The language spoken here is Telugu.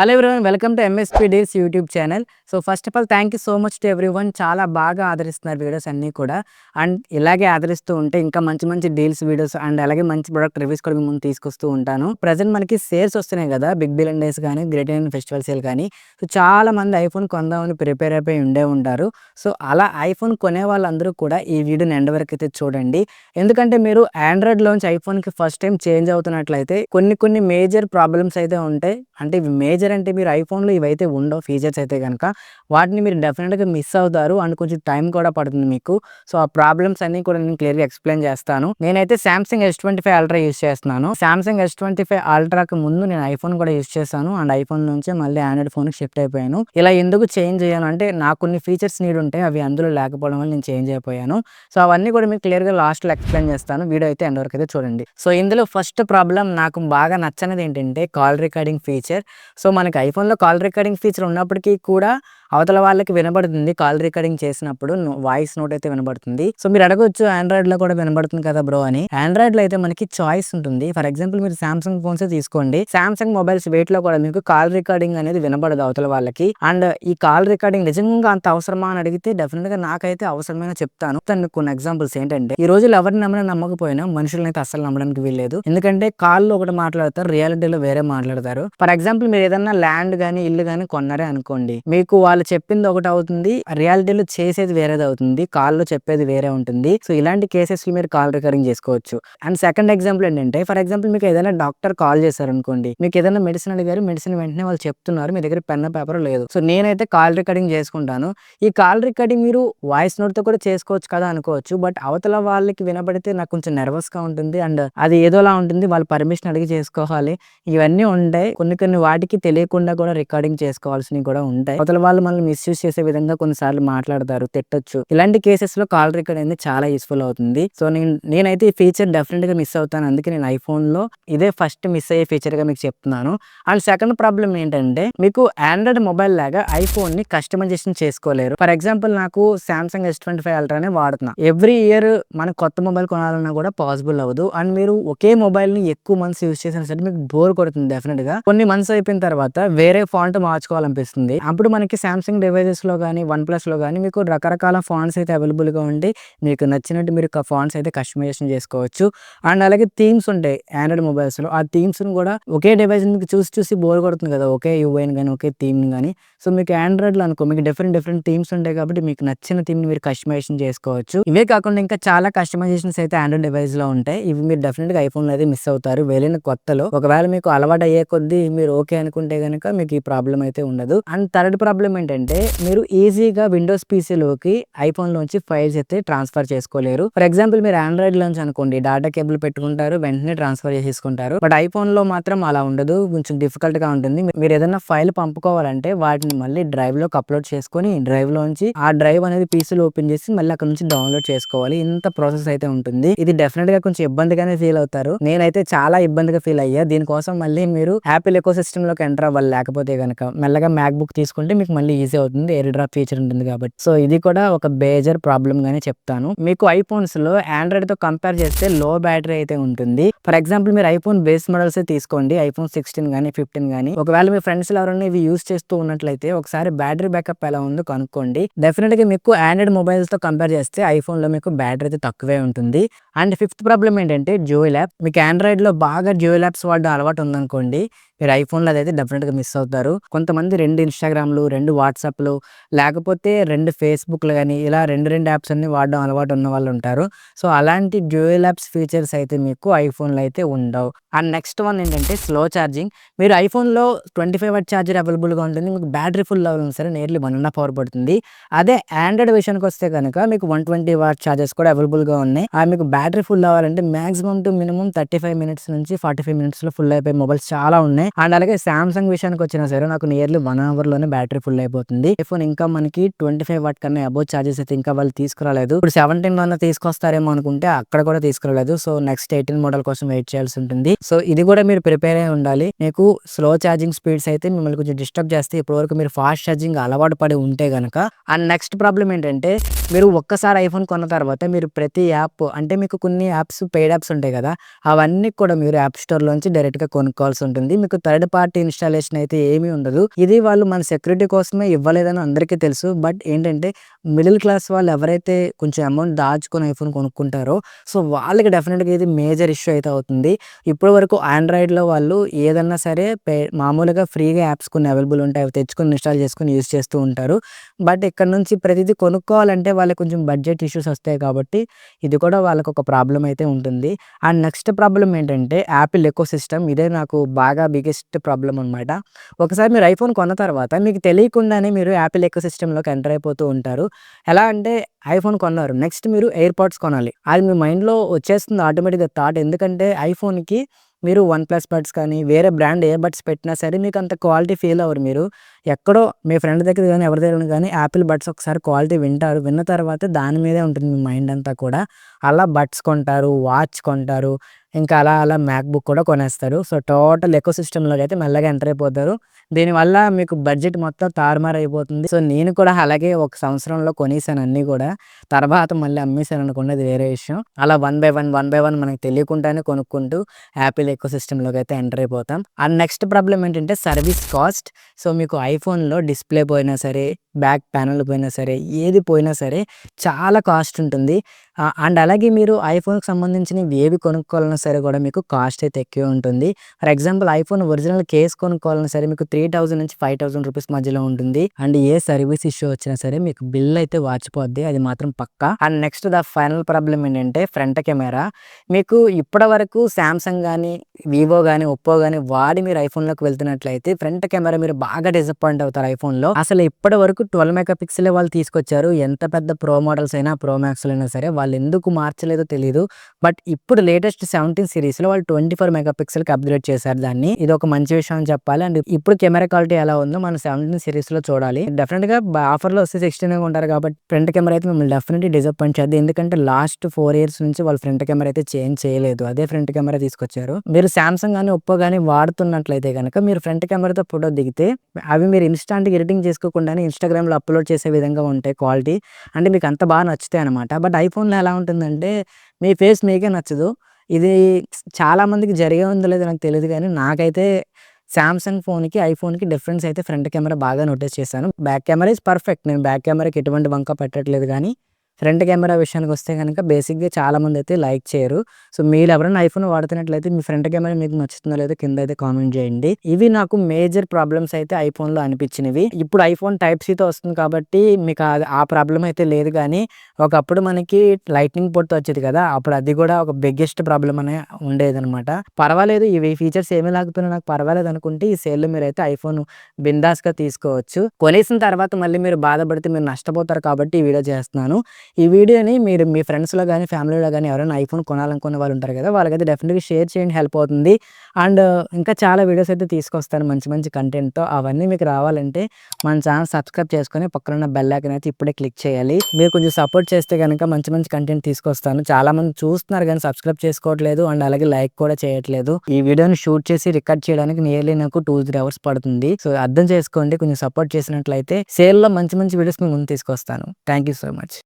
Hello everyone, welcome to MSP deals YouTube channel. So first of all thank you so much to everyone. చాలా బాగా ఆదరిస్తున్నారు వీడియోస్ అన్నీ కూడా. అండ్ ఇలాగే ఆదరిస్తూ ఉంటే ఇంకా మంచి మంచి డీల్స్ వీడియోస్ అండ్ అలాగే మంచి ప్రొడక్ట్ రివ్యూస్ కూడా మీ ముందు తీసుకొస్తూ ఉంటాను. ప్రజెంట్ మనకి సేల్స్ వస్తున్నాయి కదా, బిగ్ బిలియన్ డేస్ కానీ గ్రేట్ ఇండియన్ ఫెస్టివల్ సేల్ కానీ. సో చాలా మంది ఐఫోన్ కొందామని ప్రిపేర్ అయిపోయి ఉండే ఉంటారు. సో అలా ఐఫోన్ కొనే వాళ్ళందరూ కూడా ఈ వీడియోని ఎండ్ వరకు అయితే చూడండి. ఎందుకంటే మీరు ఆండ్రాయిడ్లోంచి ఐఫోన్కి ఫస్ట్ టైం చేంజ్ అవుతున్నట్లయితే కొన్ని మేజర్ ప్రాబ్లమ్స్ అయితే ఉంటాయి. అంటే ఇవి మేజర్ అంటే మీరు ఐఫోన్లో ఇవైతే ఉండవు ఫీచర్స్ అయితే కనుక, వాటిని మీరు డెఫినెట్గా మిస్ అవుతారు అండ్ కొంచెం టైం కూడా పడుతుంది మీకు. సో ఆ ప్రాబ్లమ్స్ అన్ని కూడా నేను క్లియర్గా ఎక్స్ప్లెయిన్ చేస్తాను. నేనైతే సామ్సంగ్ S25 అల్ట్రా యూస్ చేస్తున్నాను. సామ్సంగ్ S25 అల్ట్రాకి ముందు నేను ఐఫోన్ కూడా యూస్ చేశాను అండ్ ఐఫోన్ నుంచి మళ్ళీ ఆండ్రాయిడ్ ఫోన్కి షిఫ్ట్ అయిపోయాను. ఇలా ఎందుకు చేంజ్ అయ్యాను అంటే నాకు కొన్ని ఫీచర్స్ నీడ్ ఉంటాయి, అవి అందులో లేకపోవడం వల్ల నేను చేంజ్ అయిపోయాను. సో అవన్నీ కూడా మీకు క్లియర్గా లాస్ట్లో ఎక్స్ప్లెయిన్ చేస్తాను. వీడియో అయితే ఎండ్ వరకు అయితే చూడండి. సో ఇందులో ఫస్ట్ ప్రాబ్లం నాకు బాగా నచ్చనిది ఏంటంటే కాల్ రికార్డింగ్ ఫీచర్. సో మనకి ఐఫోన్లో కాల్ రికార్డింగ్ ఫీచర్ ఉన్నప్పటికీ కూడా అవతల వాళ్ళకి వినబడుతుంది కాల్ రికార్డింగ్ చేసినప్పుడు వాయిస్ నోట్ అయితే వినబడుతుంది. సో మీరు అడగొచ్చు ఆండ్రాయిడ్లో కూడా వినబడుతుంది కదా బ్రో అని. ఆండ్రాయిడ్లో అయితే మనకి చాయిస్ ఉంటుంది. ఫర్ ఎగ్జాంపుల్ మీరు సామ్సంగ్ ఫోన్స్ తీసుకోండి, సామ్సంగ్ మొబైల్స్ వెయిట్లో కూడా మీకు కాల్ రికార్డింగ్ అనేది వినబడదు అవతల వాళ్ళకి. అండ్ ఈ కాల్ రికార్డింగ్ నిజంగా అంత అవసరమా అని అడిగితే డెఫినెట్గా నాకైతే అవసరమైన చెప్తాను. కొన్ని ఎగ్జాంపుల్స్ ఏంటంటే, ఈ రోజులు ఎవరిని నమ్మడం నమ్మకపోయినా మనుషులను అయితే అసలు నమ్మడానికి వీల్లేదు. ఎందుకంటే కాల్లో ఒకటి మాట్లాడతారు, రియాలిటీలో వేరే మాట్లాడతారు. ఫర్ ఎగ్జాంపుల్ మీరు ఏదన్నా ల్యాండ్ గానీ ఇల్లు గానీ కొన్నారే అనుకోండి, మీకు వాళ్ళు చెప్పింది ఒకటి అవుతుంది, రియాలిటీలో చేసేది వేరేది అవుతుంది, కాల్లో చెప్పేది వేరే ఉంటుంది. సో ఇలాంటి కేసెస్ మీరు కాల్ రికార్డింగ్ చేసుకోవచ్చు. అండ్ సెకండ్ ఎగ్జాంపుల్ ఏంటంటే, ఫర్ ఎగ్జాంపుల్ మీకు ఏదైనా డాక్టర్ కాల్ చేశారు అనుకోండి, మీకు ఏదైనా మెడిసిన్ అడిగారు, మెడిసిన్ వెంటనే వాళ్ళు చెప్తున్నారు, మీ దగ్గర పెన్ పేపర్ లేదు. సో నేనైతే కాల్ రికార్డింగ్ చేసుకుంటాను. ఈ కాల్ రికార్డింగ్ మీరు వాయిస్ నోట్ తో కూడా చేసుకోవచ్చు కదా అనుకోవచ్చు, బట్ అవతల వాళ్ళకి వినబడితే నాకు కొంచెం నర్వస్ గా ఉంటుంది అండ్ అది ఏదోలా ఉంటుంది, వాళ్ళు పర్మిషన్ అడిగి చేసుకోవాలి. ఇవన్నీ ఉంటాయి. కొన్ని వాటికి తెలియకుండా కూడా రికార్డింగ్ చేసుకోవాల్సినవి కూడా ఉంటాయి. అవతల వాళ్ళు మనల్ని మిస్యూజ్ చేసే విధంగా కొన్నిసార్లు మాట్లాడతారు, తిట్టొచ్చు. ఇలాంటి కేసెస్ లో కాల్ రికార్డ్ అనేది చాలా యూస్ఫుల్ అవుతుంది. సో నేనైతే ఈ ఫీచర్ డెఫినెట్ గా మిస్ అవుతాను. అందుకే నేను ఐఫోన్ లో ఇదే ఫస్ట్ మిస్ అయ్యే ఫీచర్ గా మీకు చెప్తున్నాను. అండ్ సెకండ్ ప్రాబ్లం ఏంటంటే, మీకు ఆండ్రాయిడ్ మొబైల్ లాగా ఐఫోన్ ని కస్టమైజేషన్ చేసుకోలేరు. ఫర్ ఎగ్జాంపుల్ నాకు సామ్సంగ్ S25 అల్ట్రానే వాడుతున్నా. ఎవ్రీ ఇయర్ మనకు కొత్త మొబైల్ కొనాలన్నా కూడా పాసిబుల్ అవ్వదు. అండ్ మీరు ఒకే మొబైల్ ని ఎక్కువ మంత్స్ యూస్ చేసిన సరే మీకు బోర్ కొడుతుంది డెఫినెట్ గా. కొన్ని మంత్స్ అయిపోయిన తర్వాత వేరే ఫాంట్ మార్చుకోవాలనిపిస్తుంది. అప్పుడు మనకి సామ్సంగ్ డివైజెస్ లో కానీ వన్ ప్లస్ లో కానీ మీకు రకరకాల ఫాంట్స్ అయితే అవైలబుల్ గా ఉండి మీకు నచ్చినట్టు మీరు ఫాంట్స్ అయితే కస్టమైజేషన్ చేసుకోవచ్చు. అండ్ అలాగే థీమ్స్ ఉంటాయి ఆండ్రాయిడ్ మొబైల్స్ లో. ఆ థీమ్స్ ను కూడా ఒకే డివైస్ మీకు చూసి బోర్ కొడుతుంది కదా, ఒకే యూఐని కానీ ఒకే థీమ్ కానీ. సో మీకు ఆండ్రాయిడ్ లో అనుకో మీకు డిఫరెంట్ థీమ్స్ ఉంటాయి కాబట్టి మీకు నచ్చిన థీమ్ ని మీరు కస్టమైజేషన్ చేసుకోవచ్చు. ఇవే కాకుండా ఇంకా చాలా కస్టమైజేషన్స్ అయితే ఆండ్రాయిడ్ డివైస్ లో ఉంటాయి. ఇవి మీరు డెఫినెట్ గా ఐఫోన్ లో అయితే మిస్ అవుతారు వెళ్ళిన కొత్తలో. ఒకవేళ మీకు అలవాటు అయ్యే కొద్దీ మీరు ఓకే అనుకుంటే గనుక మీకు ఈ ప్రాబ్లం అయితే ఉండదు. అండ్ థర్డ్ ప్రాబ్లం ఏంటంటే, మీరు ఈజీగా విండోస్ పీసీలోకి ఐఫోన్ లోంచి ఫైల్స్ అయితే ట్రాన్స్ఫర్ చేసుకోలేరు. ఫర్ ఎగ్జాంపుల్ మీరు ఆండ్రాయిడ్ లోంచి అనుకోండి, డాటా కేబుల్ పెట్టుకుంటారు, వెంటనే ట్రాన్స్ఫర్ చేసేసుకుంటారు. బట్ ఐఫోన్ లో మాత్రం అలా ఉండదు, కొంచెం డిఫికల్ట్ గా ఉంటుంది. మీరు ఏదైనా ఫైల్ పంపుకోవాలంటే వాటిని మళ్ళీ డ్రైవ్ లోకి అప్లోడ్ చేసుకొని డ్రైవ్ లోంచి ఆ డ్రైవ్ అనేది పీసీలో ఓపెన్ చేసి మళ్ళీ అక్కడ నుంచి డౌన్లోడ్ చేసుకోవాలి. ఇంత ప్రాసెస్ అయితే ఉంటుంది. ఇది డెఫినెట్ గా కొంచెం ఇబ్బందిగానే ఫీల్ అవుతారు. నేనైతే చాలా ఇబ్బందిగా ఫీల్ అయ్యా. దీనికోసం మళ్ళీ మీరు యాపిల్ ఎకో సిస్టమ్ లోకి ఎంటర్ అవ్వాలి. లేకపోతే కనుక మెల్లగా మ్యాక్ బుక్ తీసుకుంటే మీకు మళ్ళీ ఈజీ అవుతుంది, ఎయిర్ డ్రాప్ ఫీచర్ ఉంటుంది కాబట్టి. సో ఇది కూడా ఒక మేజర్ ప్రాబ్లమ్ గానే చెప్తాను. మీకు ఐఫోన్స్ లో ఆండ్రాయిడ్ తో కంపేర్ చేస్తే లో బ్యాటరీ అయితే ఉంటుంది. ఫర్ ఎగ్జాంపుల్ మీరు ఐఫోన్ బేస్ మోడల్స్ తీసుకోండి, ఐఫోన్ 16 గానీ 15 గానీ. ఒకవేళ మీ ఫ్రెండ్స్ ఎవరైనా ఇవి యూస్ చేస్తూ ఉన్నట్లయితే ఒకసారి బ్యాటరీ బ్యాకప్ ఎలా ఉందో కనుక్కోండి. డెఫినెట్ గా మీకు ఆండ్రాయిడ్ మొబైల్స్ తో కంపేర్ చేస్తే ఐఫోన్ లో మీకు బ్యాటరీ అయితే తక్కువే ఉంటుంది. అండ్ ఫిఫ్త్ ప్రాబ్లం ఏంటంటే డ్యూయల్ యాప్. మీకు ఆండ్రాయిడ్ లో బాగా డ్యూయల్ యాప్స్ వాడడం అలవాటు ఉందనుకోండి, మీరు ఐఫోన్లో అదైతే డెఫినెట్గా మిస్ అవుతారు. కొంతమంది 2 ఇన్స్టాగ్రామ్లు, 2 వాట్సాప్లు, లేకపోతే 2 ఫేస్బుక్లు కానీ ఇలా రెండు యాప్స్ అన్ని వాడడం అలవాటు ఉన్న వాళ్ళు ఉంటారు. సో అలాంటి డ్యూయల్ యాప్స్ ఫీచర్స్ అయితే మీకు ఐఫోన్లో అయితే ఉండవు. అండ్ నెక్స్ట్ వన్ ఏంటంటే స్లో ఛార్జింగ్. మీరు ఐఫోన్లో 25 వాట్ ఛార్జర్ అవైలబుల్గా ఉంటుంది, మీకు బ్యాటరీ ఫుల్ అవ్వాలి సరే నియర్లీ 1.5 అవర్ పడుతుంది. అదే ఆండ్రాయిడ్ విషయానికి వస్తే కనుక మీకు 120 వాట్ ఛార్జర్స్ కూడా అవైలబుల్గా ఉన్నాయి. మీకు బ్యాటరీ ఫుల్ అవ్వాలంటే మాక్సిమం టు మినిమం 35 మినిట్స్ నుంచి 45 మినిట్స్లో ఫుల్ అయిపోయే మొబైల్స్ చాలా ఉన్నాయి. అండ్ అలాగే సామ్సంగ్ విషయానికి వచ్చినా సరే నాకు నియర్లీ 1 అవర్ లోనే బ్యాటరీ ఫుల్ అయిపోతుంది. ఐఫోన్ ఇంకా మనకి 25 వాట్ కన్నా అబోవ్ ఛార్జెస్ అయితే ఇంకా వాళ్ళు తీసుకురాలేదు. ఇప్పుడు 17 లోనే తీసుకొస్తారేమో అనుకుంటే అక్కడ కూడా తీసుకురాలేదు. సో నెక్స్ట్ 18 మోడల్ కోసం వెయిట్ చేయాల్సి ఉంటుంది. సో ఇది కూడా మీరు ప్రిపేర్ అయి ఉండాలి. మీకు స్లో ఛార్జింగ్ స్పీడ్స్ అయితే మిమ్మల్ని కొంచెం డిస్టర్బ్ చేస్తే, ఇప్పటివరకు మీరు ఫాస్ట్ ఛార్జింగ్ అలవాటు పడి ఉంటే గనక. అండ్ నెక్స్ట్ ప్రాబ్లం ఏంటంటే, మీరు ఒక్కసారి ఐఫోన్ కొన్న తర్వాత మీరు ప్రతి యాప్ అంటే మీకు కొన్ని యాప్స్ పెయిడ్ యాప్స్ ఉంటాయి కదా, అవన్నీ కూడా మీరు యాప్ స్టోర్ లోంచి డైరెక్ట్ గా కొనుక్కోవాల్సి ఉంటుంది. మీకు థర్డ్ పార్టీ ఇన్‌స్టాలేషన్ అయితే ఏమీ ఉండదు. ఇది వాళ్ళు మన సెక్యూరిటీ కోసమే ఇవ్వలేదని అందరికీ తెలుసు. బట్ ఏంటంటే మిడిల్ క్లాస్ వాళ్ళు ఎవరైతే కొంచెం అమౌంట్ దాచుకొని ఐఫోన్ కొనుక్కుంటారో సో వాళ్ళకి డెఫినిట్‌గా ఇది మేజర్ ఇష్యూ అయితే అవుతుంది. ఇప్పటి వరకు ఆండ్రాయిడ్‌లో వాళ్ళు ఏదన్నా సరే మామూలుగా ఫ్రీగా యాప్స్ కొన్ని అవైలబుల్ ఉంటాయి. అవి తెచ్చుకొని ఇన్‌స్టాల్ చేసుకొని యూజ్ చేస్తూ ఉంటారు. బట్ ఇక్కడ నుంచి ప్రతిదీ కొనుక్కోవాలంటే వాళ్ళకి కొంచెం బడ్జెట్ ఇష్యూస్ వస్తాయి కాబట్టి ఇది కూడా వాళ్ళకొక ప్రాబ్లమ్ అయితే ఉంటుంది. అండ్ నెక్స్ట్ ప్రాబ్లమ్ ఏంటంటే యాపిల్ ఎకోసిస్టమ్. ఇదే నాకు బాగా బిగ్గెస్ట్ ప్రాబ్లమ్ అనమాట. ఒకసారి మీరు ఐఫోన్ కొన్న తర్వాత మీకు తెలియకుండానే మీరు యాపిల్ ఎకోసిస్టమ్‌లోకి ఎంటర్ అయిపోతూ ఉంటారు. ఎలా అంటే ఐఫోన్ కొన్నారు. నెక్స్ట్ మీరు ఎయిర్‌పాడ్స్ కొనాలి. అది మీ మైండ్‌లో వచ్చేస్తుంది ఆటోమేటిక్‌గా థాట్. ఎందుకంటే ఐఫోన్‌కి మీరు వన్ ప్లస్ బడ్స్ కానీ వేరే బ్రాండ్ ఇయర్ బడ్స్ పెట్టినా సరే మీకు అంత క్వాలిటీ ఫీల్ అవ్వరు మీరు. ఎక్కడో మీ ఫ్రెండ్ దగ్గర గానీ ఎవరి దగ్గర గానీ యాపిల్ బడ్స్ ఒకసారి క్వాలిటీ వింటారు. విన్న తర్వాత దాని మీదే ఉంటుంది మీ మైండ్ అంతా కూడా. అలా బడ్స్ కొంటారు, వాచ్ కొంటారు. ఇంకా అలా అలా మ్యాక్‌బుక్ కూడా కొనేస్తారు. సో టోటల్ ఎకోసిస్టమ్‌లోకి అయితే మెల్లగా ఎంటర్ అయిపోతారు. దీనివల్ల మీకు బడ్జెట్ మొత్తం తారుమారైపోతుంది. సో నేను కూడా అలాగే ఒక సంవత్సరంలో కొనేసాను అన్నీ కూడా. తర్వాత మళ్ళీ అమ్మేసాననుకోండి అది వేరే విషయం. అలా వన్ బై వన్ మనకు తెలియకుండానే కొనుక్కుంటూ యాపిల్ ఎకోసిస్టమ్‌లోకి అయితే ఎంటర్ అయిపోతాం. అండ్ నెక్స్ట్ ప్రాబ్లమ్ ఏంటంటే సర్వీస్ కాస్ట్. సో మీకు ఐఫోన్‌లో డిస్‌ప్లే పోయినా సరే, బ్యాక్ ప్యానెల్ పోయినా సరే, ఏది పోయినా సరే చాలా కాస్ట్ ఉంటుంది. అండ్ అలాగే మీరు ఐఫోన్‌కి సంబంధించినవి ఏవి కొనుక్కోవాలన్నా సరే కూడా మీకు కాస్ట్ అయితే ఎక్కువే ఉంటుంది. For example iPhone original case కొనుక్కోవాలన్నా సరే మీకు 3000 నుంచి 5000 రూపీస్ మధ్యలో ఉంటుంది. అండ్ ఏ సర్వీస్ ఇష్యూ వచ్చినా సరే మీకు బిల్ అయితే వాచిపోద్ది. అది మాత్రం పక్కా. And next the final problem ఏంటంటే ఫ్రంట్ కెమెరా. మీకు ఇప్పటి వరకు సామ్‌సంగ్ గానీ, వివో గానీ, ఒప్పో గానీ వాడి మీరు ఐఫోన్‌లోకి వెళ్తున్నట్లయితే ఫ్రంట్ కెమెరా మీరు బాగా డిసప్పాయింట్ అవుతారు ఐఫోన్‌లో. అసలు ఇప్పటి వరకు 12 మెగా పిక్సెలే వాళ్ళు తీసుకొచ్చారు. ఎంత పెద్ద ప్రో మోడల్స్ అయినా, ప్రో మ్యాక్స్‌లైనా సరే వాళ్ళు ఎందుకు మార్చలేదో తెలీదు. బట్ ఇప్పుడు లేటెస్ట్ 17 సిరీస్‌లో వాళ్ళు 24 మెగా పిక్సెల్‌కి అప్‌గ్రేడ్ చేశారు దాన్ని. ఇది ఒక మంచి విషయం అని చెప్పాలి. అండ్ ఇప్పుడు కెమెరా క్వాలిటీ ఎలా ఉందో మనం 17 సిరీస్‌లో చూడాలి. డెఫినిట్‌గా ఆఫర్‌లో వస్తే 16 ఉంటారు కాబట్టి ఫ్రంట్ కెమెరా అయితే మిమ్మల్ని డెఫినెట్‌లీ డిసప్పాయింట్ చేద్ది. ఎందుకంటే లాస్ట్ 4 ఇయర్స్ నుంచి వాళ్ళు ఫ్రంట్ కెమెరా అయితే చేంజ్ చేయలేదు. అదే ఫ్రంట్ కెమెరా తీసుకొచ్చారు. మీరు సామ్‌సంగ్ గానీ, ఒప్పో గానీ వాడుతున్నట్లయితే గనక మీరు ఫ్రంట్ కెమెరాతో ఫోటో దిగితే అవి మీరు ఇన్‌స్టాంట్‌గా ఎడిటింగ్ చేసుకోకుండానే ఇన్‌స్టాగ్రామ్‌లో అప్‌లోడ్ చేసే విధంగా ఉంటాయి క్వాలిటీ. అంటే మీకు అంత బాగా నచ్చుతాయి అనమాట. బట్ ఐఫోన్‌లో ఎలా ఉంటుందంటే మీ ఫేస్ మీకే నచ్చదు. ఇది చాలా మందికి జరిగే ఉందో లేదో నాకు తెలీదు గానీ నాకైతే సామ్‌సంగ్ ఫోన్‌కి, ఐఫోన్‌కి డిఫరెన్స్ అయితే ఫ్రంట్ కెమెరా బాగా నోటీస్ చేశాను. Back camera is perfect. నేను బ్యాక్ కెమెరాకి ఎటువంటి వంక పెట్టట్లేదు గానీ ఫ్రంట్ కెమెరా విషయానికొస్తే గనక బేసిక్‌గా చాలామందైతే లైక్ చేయరు. సో మీరెవరైనా ఐఫోన్ వాడుతున్నట్లయితే మీ ఫ్రంట్ కెమెరా మీకు నచ్చుతుందో లేదో కిందైతే కామెంట్ చేయండి. ఇవి నాకు మేజర్ ప్రాబ్లమ్స్ అయితే ఐఫోన్‌లో అనిపించినవి. ఇప్పుడు ఐఫోన్ టైప్ సీతో వస్తుంది కాబట్టి మీకు ఆ ప్రాబ్లమ్ అయితే లేదు గానీ ఒకప్పుడు మనకి లైట్నింగ్ పోర్ట్‌తో వచ్చేది కదా! అప్పుడు అది కూడా ఒక బిగ్గెస్ట్ ప్రాబ్లమ్ అనే ఉండేదనమాట. పర్వాలేదు ఇవి ఫీచర్స్ ఏమి లేకపోయినా నాకు పర్వాలేదనుకుంటే ఈ సేల్‌లో మీరైతే ఐఫోన్ బిందాస్‌గా తీసుకోవచ్చు. కొనేసిన తర్వాత మళ్ళీ మీరు బాధపడితే మీరు నష్టపోతారు కాబట్టి ఈ వీడియో చేస్తున్నాను. ఈ వీడియోని మీరు మీ ఫ్రెండ్స్‌లో గానీ, ఫ్యామిలీలో గానీ ఎవరైనా ఐఫోన్ కొనాలనుకునే వాళ్ళు ఉంటారు కదా! వాళ్ళకైతే డెఫినిట్‌గా షేర్ చేయండి హెల్ప్ అవుతుంది. అండ్ ఇంకా చాలా వీడియోస్ అయితే తీసుకొస్తాను మంచి మంచి కంటెంట్‌తో. అవన్నీ మీకు రావాలంటే మన ఛానల్ సబ్స్క్రైబ్ చేసుకొని పక్కనున్న బెల్ ఐకాన్ అయితే ఇప్పుడే క్లిక్ చేయాలి. మీరు కొంచెం సపోర్ట్ చేస్తే గనక మంచి మంచి కంటెంట్ తీసుకొస్తాను. చాలామంది చూస్తున్నారు గానీ సబ్స్క్రైబ్ చేసుకోవట్లేదు అండ్ అలాగే లైక్ కూడా చేయట్లేదు. ఈ వీడియోని షూట్ చేసి రికార్డ్ చేయడానికి నియర్లీ నాకు 2-3 అవర్స్ పడుతుంది. సో అర్థం చేసుకోండి. కొంచెం సపోర్ట్ చేసినట్లయితే సేల్‌లో మంచి మంచి వీడియోస్ మీ ముందు తీసుకొస్తాను. Thank you so much.